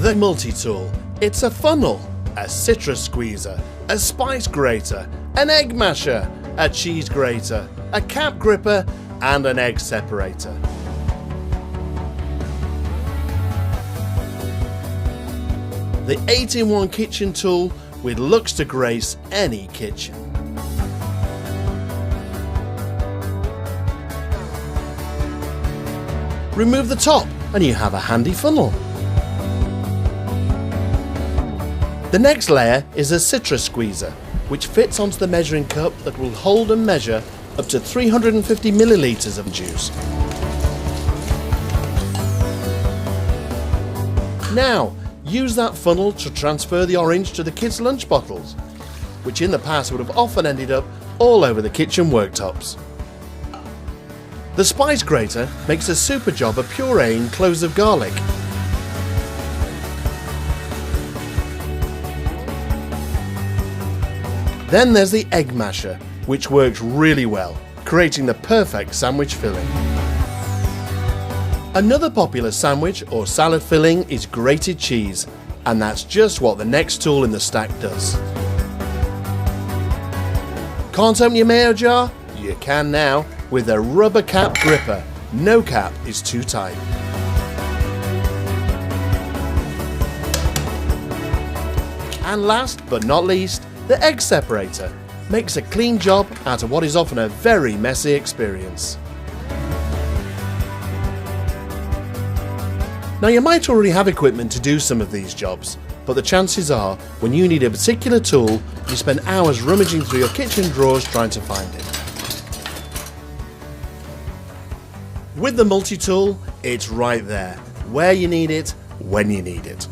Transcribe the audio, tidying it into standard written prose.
The multi-tool. It's a funnel, a citrus squeezer, a spice grater, an egg masher, a cheese grater, a cap gripper and an egg separator. The 8-in-1 kitchen tool with looks to grace any kitchen. Remove the top and you have a handy funnel. The next layer is a citrus squeezer, which fits onto the measuring cup that will hold and measure up to 350 millilitres of juice. Now, use that funnel to transfer the orange to the kids' lunch bottles, which in the past would have often ended up all over the kitchen worktops. The spice grater makes a super job of pureeing cloves of garlic. Then there's the egg masher, which works really well, creating the perfect sandwich filling. Another popular sandwich or salad filling is grated cheese, and that's just what the next tool in the stack does. Can't open your mayo jar? You can now with a rubber cap gripper. No cap is too tight. And last but not least, the egg separator makes a clean job out of what is often a very messy experience. Now you might already have equipment to do some of these jobs, but the chances are when you need a particular tool, you spend hours rummaging through your kitchen drawers trying to find it. With the multi-tool, it's right there, where you need it, when you need it.